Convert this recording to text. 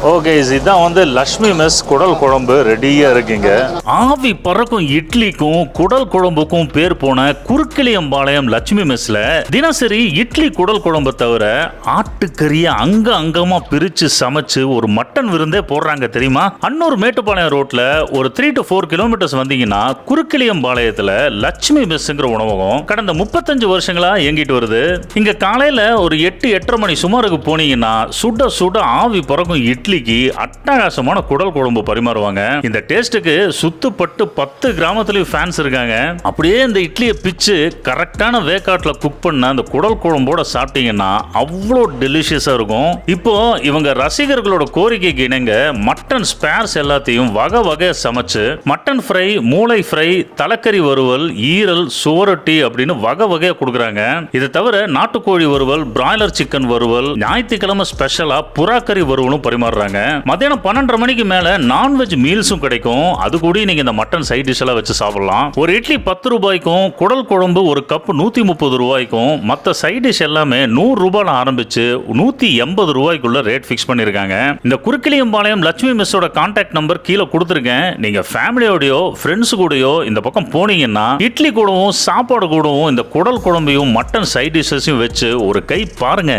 Okay, இதுதான் வந்து Lakshmi mess குடல் குழம்பு ரெடியா இருக்குங்க. ஆவி பறக்கும் இட்லிக்கும் குடல் குழம்புக்கும் பேர் போன குறுக்கிளியம்பாளையம் லட்சுமி மெஸ்ல தினசரி இட்லி குடல் குழம்பு தவிர ஆட்டுக்கறியை அங்கமா பிரிச்சு சமைச்சு ஒரு மட்டன் விருந்தே போடுறாங்க தெரியுமா? அன்னூர் மேட்டுப்பாளையம் ரோட்ல ஒரு 3 to 4 கிலோமீட்டர்ஸ் வந்தீங்கன்னா குறுக்கிளியம்பாளையத்துல லட்சுமி மெஸ்ங்கிற உணவகம் கடந்த 35 வருஷங்களா இயங்கிட்டு வருது. இங்க காலையில ஒரு 8-8:30 மணி சுமாருக்கு போனீங்கன்னா சுட சுட ஆவி பறக்கும் இட்லிக்கு அட்டகாசமான குடல் குழம்பு பரிமாறுவாங்க. இந்த டேஸ்டுக்கு சுத்துப்பட்டு 10 கிராமத்துலயும் ஃபேன்ஸ் இருக்காங்க. அப்படியே இந்த இட்லியை பிச்சு கரெக்டான வேக்காட்டுல குக் பண்ண அந்த குடல் குழம்போட சாப்பிட்டீங்கன்னா அவ்வளோ டெலிஷியஸா இருக்கும். இப்போ இவங்க ரசிகர்களோட கோரிக்கைக்கு இணங்க மட்டன் ஸ்பேர்ஸ் எல்லாத்தையும் வகை வகையா சமைச்சு மட்டன் ஃப்ரை, மூளை ஃப்ரை, தலைக்கறி வறுவல், ஈரல், சுவரொட்டி அப்படின்னு வகை வகையா கொடுக்குறாங்க. இது தவிர நாட்டுக்கோழி வறுவல், பிராய்லர் சிக்கன் வறுவல், ஞாயிற்றுக்கிழமை ஸ்பெஷலா புறாக்கறி வறுவலும் பரிமாறுறாங்க. மத்தியானம் 12:30 மணிக்கு மேல நான்வெஜ் மீல்ஸும் கிடைக்கும். அது கூட நீங்க இந்த மட்டன் சைட் டிஷ் எல்லாம் வச்சு சாப்பிடலாம். ஒரு இட்லி 10 ரூபாய்க்கும் குடல் குழம்பு ஒரு கப் 130 ரூபாய்க்கும் மற்ற சைட் டிஷ் எல்லாமே 100 ரூபாயில ஆரம்பிச்சு 180 ரூபாய்க்குள்ள ரேட் ஃபிக்ஸ் பண்ணிருக்காங்க. இந்த குறுக்கிளியம்பாளையம் லட்சுமி மெஸ்ஸோட கான்டாக்ட் நம்பர் கீழே கொடுத்துருக்கேன். நீங்க ஃபேமிலியோடயோ ஃப்ரெண்ட்ஸ் கூடயோ இந்த பக்கம் போனீங்கன்னா இட்லி கூடவும் சாப்பாடு கூடவும் இந்த குடல் குழம்பையும் மட்டன் சைட் டிஷஸையும் வச்சு ஒரு கை பாருங்க.